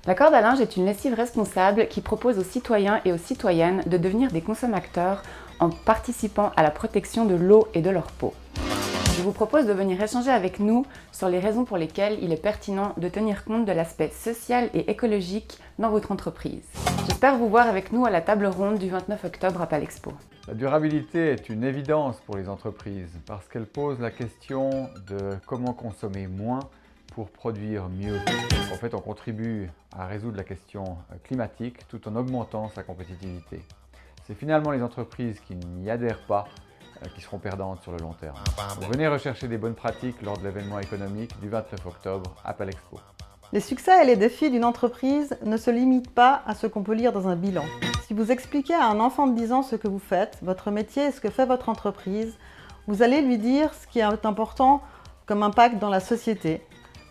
La corde à linge est une lessive responsable qui propose aux citoyens et aux citoyennes de devenir des consommateurs en participant à la protection de l'eau et de leur peau. Je vous propose de venir échanger avec nous sur les raisons pour lesquelles il est pertinent de tenir compte de l'aspect social et écologique dans votre entreprise. J'espère vous voir avec nous à la table ronde du 29 octobre à Palexpo. La durabilité est une évidence pour les entreprises parce qu'elle pose la question de comment consommer moins pour produire mieux. En fait, on contribue à résoudre la question climatique tout en augmentant sa compétitivité. C'est finalement les entreprises qui n'y adhèrent pas qui seront perdantes sur le long terme. Donc, venez rechercher des bonnes pratiques lors de l'événement économique du 29 octobre à Palexpo. Les succès et les défis d'une entreprise ne se limitent pas à ce qu'on peut lire dans un bilan. Si vous expliquez à un enfant de 10 ans ce que vous faites, votre métier et ce que fait votre entreprise, vous allez lui dire ce qui est important comme impact dans la société,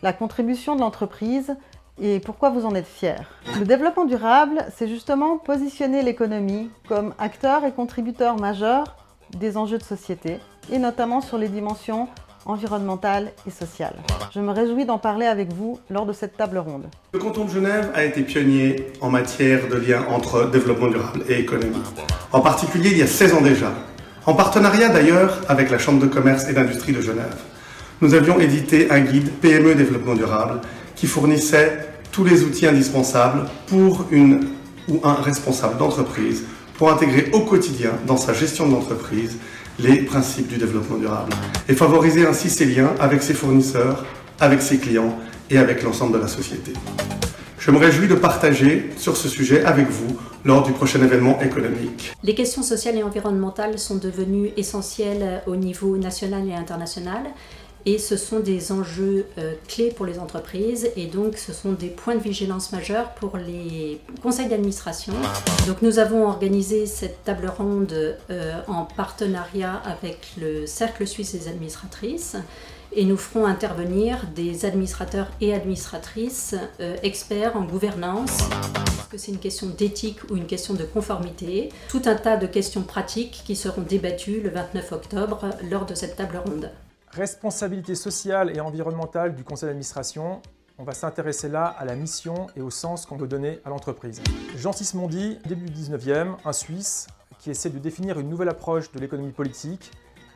la contribution de l'entreprise et pourquoi vous en êtes fier. Le développement durable, c'est justement positionner l'économie comme acteur et contributeur majeur des enjeux de société, et notamment sur les dimensions environnementales et sociales. Je me réjouis d'en parler avec vous lors de cette table ronde. Le canton de Genève a été pionnier en matière de lien entre développement durable et économie. En particulier il y a 16 ans déjà, en partenariat d'ailleurs avec la Chambre de commerce et d'industrie de Genève. Nous avions édité un guide PME développement durable qui fournissait tous les outils indispensables pour une ou un responsable d'entreprise pour intégrer au quotidien dans sa gestion de l'entreprise les principes du développement durable et favoriser ainsi ses liens avec ses fournisseurs, avec ses clients et avec l'ensemble de la société. Je me réjouis de partager sur ce sujet avec vous lors du prochain événement économique. Les questions sociales et environnementales sont devenues essentielles au niveau national et international. Et ce sont des enjeux clés pour les entreprises et donc ce sont des points de vigilance majeurs pour les conseils d'administration. Donc nous avons organisé cette table ronde en partenariat avec le Cercle suisse des administratrices et nous ferons intervenir des administrateurs et administratrices experts en gouvernance. Est-ce que c'est une question d'éthique ou une question de conformité? Tout un tas de questions pratiques qui seront débattues le 29 octobre lors de cette table ronde. Responsabilité sociale et environnementale du conseil d'administration, on va s'intéresser là à la mission et au sens qu'on veut donner à l'entreprise. Jean Sismondi, début du 19e, un Suisse qui essaie de définir une nouvelle approche de l'économie politique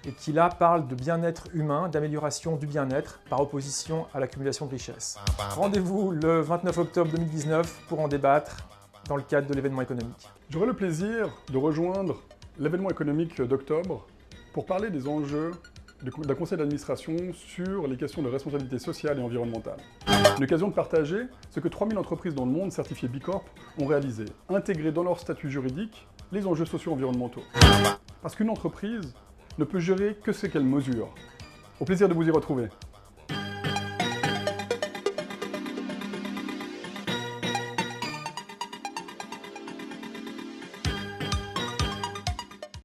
et qui là parle de bien-être humain, d'amélioration du bien-être par opposition à l'accumulation de richesses. Rendez-vous le 29 octobre 2019 pour en débattre dans le cadre de l'événement économique. J'aurai le plaisir de rejoindre l'événement économique d'octobre pour parler des enjeux d'un conseil d'administration sur les questions de responsabilité sociale et environnementale. Une occasion de partager ce que 3000 entreprises dans le monde certifiées B Corp ont réalisé, intégrer dans leur statut juridique les enjeux socio-environnementaux. Parce qu'une entreprise ne peut gérer que ce qu'elle mesure. Au plaisir de vous y retrouver.